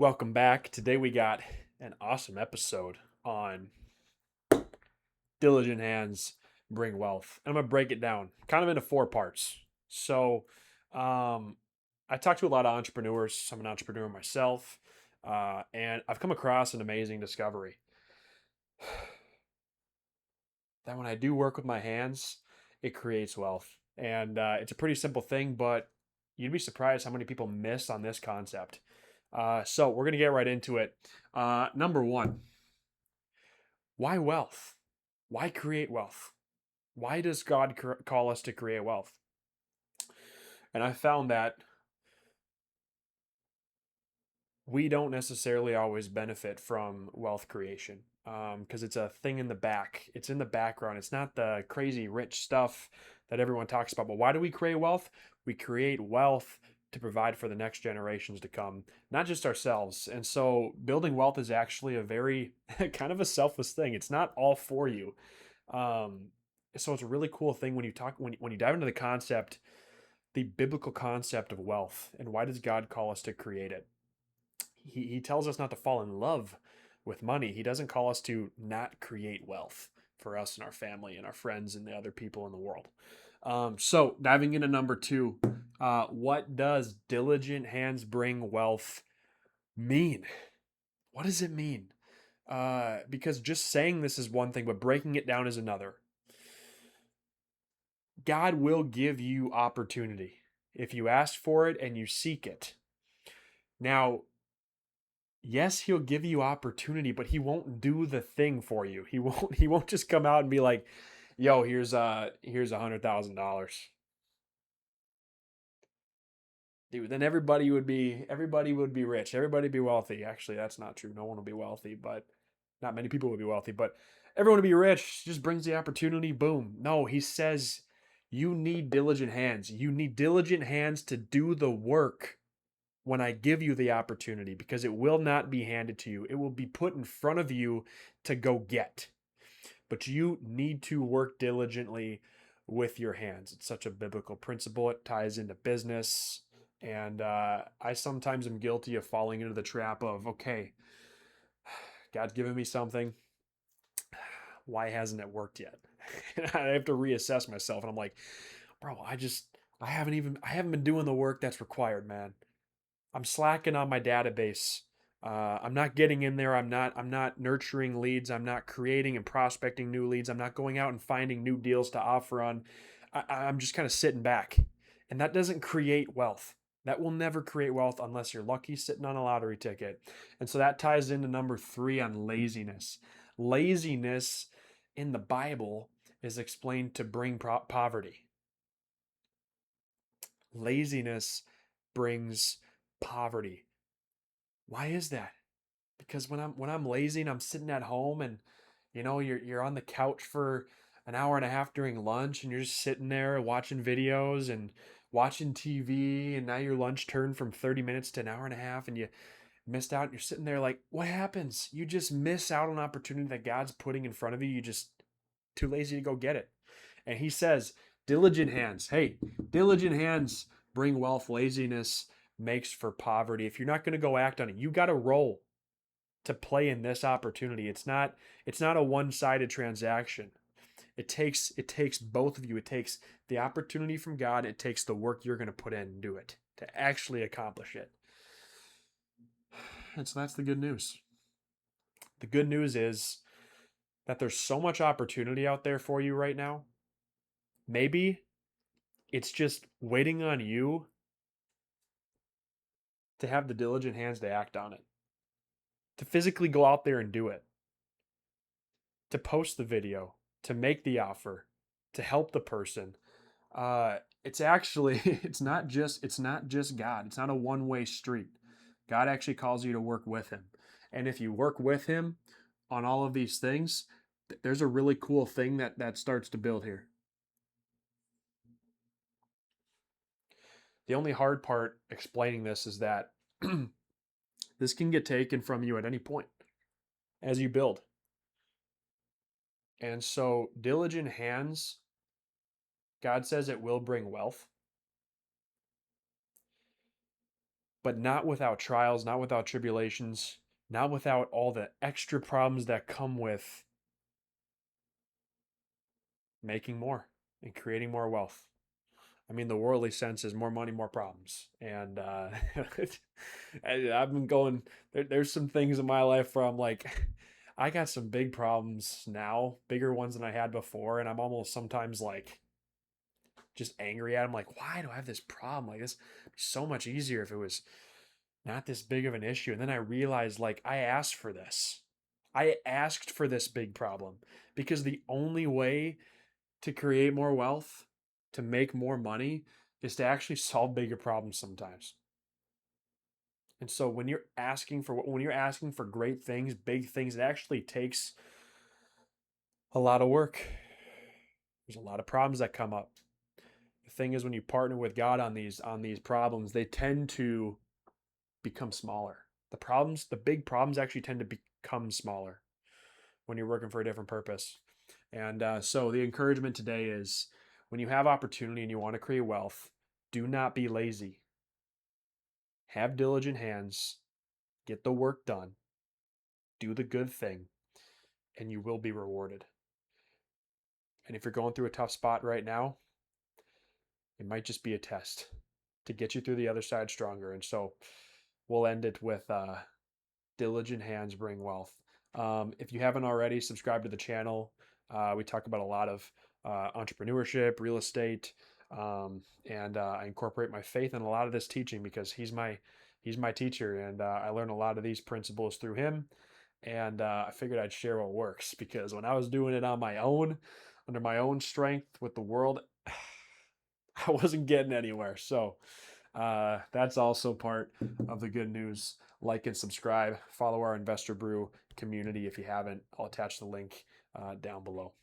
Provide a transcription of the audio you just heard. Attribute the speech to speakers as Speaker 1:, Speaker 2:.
Speaker 1: Welcome back. Today we got an awesome episode on diligent hands bring wealth. And I'm going to break it down kind of into four parts. So, I talk to a lot of entrepreneurs. I'm an entrepreneur myself, and I've come across an amazing discovery that when I do work with my hands, it creates wealth. And it's a pretty simple thing, but you'd be surprised how many people miss on this concept. So, we're going to get right into it. Number one, why wealth? Why create wealth? Why does God call us to create wealth? And I found that we don't necessarily always benefit from wealth creation because it's a thing in the back. It's in the background. It's not the crazy rich stuff that everyone talks about. But why do we create wealth? We create wealth to provide for the next generations to come, not just ourselves. And so building wealth is actually a very kind of a selfless thing. It's not all for you. Um, so it's a really cool thing when you talk when you dive into the concept, the biblical concept of wealth, and why does God call us to create it? He tells us not to fall in love with money. He doesn't call us to not create wealth for us and our family and our friends and the other people in the world. So diving into number two, what does diligent hands bring wealth mean? What does it mean? Because just saying this is one thing, but breaking it down is another. God will give you opportunity if you ask for it and you seek it. Now, yes, he'll give you opportunity, but he won't do the thing for you. He won't just come out and be like, "Yo, here's $100,000." Dude, then everybody would be rich. Everybody would be wealthy. Actually, that's not true. No one will be wealthy, but not many people will be wealthy, but everyone will be rich. Just brings the opportunity. Boom. No, he says you need diligent hands. You need diligent hands to do the work when I give you the opportunity because it will not be handed to you. It will be put in front of you to go get. But you need to work diligently with your hands. It's such a biblical principle. It ties into business. And I sometimes am guilty of falling into the trap of, okay, God's given me something. Why hasn't it worked yet? I have to reassess myself. And I'm like, bro, I haven't been doing the work that's required, man. I'm slacking on my database. I'm not getting in there. I'm not nurturing leads. I'm not creating and prospecting new leads. I'm not going out and finding new deals to offer on. I'm just kind of sitting back. And that doesn't create wealth. That will never create wealth unless you're lucky sitting on a lottery ticket. And so that ties into number three on laziness. Laziness in the Bible is explained to bring poverty. Laziness brings poverty. Why is that? Because when I'm lazy and I'm sitting at home and you're on the couch for an hour and a half during lunch and you're just sitting there watching videos and watching TV and now your lunch turned from 30 minutes to an hour and a half and you missed out and you're sitting there like what happens? You just miss out on an opportunity that God's putting in front of you. You just too lazy to go get it. And he says, diligent hands. Hey, diligent hands bring wealth. Laziness makes for poverty. If you're not going to go act on it, you got to roll to play in this opportunity. It's not a one-sided transaction. It takes both of you. It takes the opportunity from God. It takes the work you're going to put in and do it to actually accomplish it. And so that's the good news. The good news is that there's so much opportunity out there for you right now. Maybe it's just waiting on you to have the diligent hands to act on it, to physically go out there and do it, to post the video, to make the offer, to help the person. It's actually it's not just God. It's not a one-way street. God actually calls you to work with him. And if you work with him on all of these things, there's a really cool thing that starts to build here. The only hard part explaining this is that this can get taken from you at any point as you build. And so diligent hands, God says it will bring wealth. but not without trials, not without tribulations, not without all the extra problems that come with making more and creating more wealth. I mean, the worldly sense is more money, more problems. And I've been going, there's some things in my life where I'm like, I got some big problems now, bigger ones than I had before. And I'm almost sometimes like just angry at him, like, why do I have this problem? Like, this would be so much easier if it was not this big of an issue. And then I realized, like, I asked for this. I asked for this big problem because the only way to create more wealth, to make more money, is to actually solve bigger problems sometimes. And so when you're asking for great things, big things, it actually takes a lot of work. There's a lot of problems that come up. The thing is, when you partner with God on these problems, they tend to become smaller. The big problems actually tend to become smaller when you're working for a different purpose. And so the encouragement today is when you have opportunity and you want to create wealth, do not be lazy. Have diligent hands, get the work done, do the good thing, and you will be rewarded. And if you're going through a tough spot right now, it might just be a test to get you through the other side stronger. And so we'll end it with diligent hands bring wealth. If you haven't already, subscribe to the channel. We talk about a lot of entrepreneurship, real estate, and I incorporate my faith in a lot of this teaching because he's my teacher, and I learn a lot of these principles through him. And I figured I'd share what works because when I was doing it on my own, under my own strength with the world, I wasn't getting anywhere. So that's also part of the good news. Like and subscribe. Follow our Investor Brew community if you haven't. I'll attach the link down below.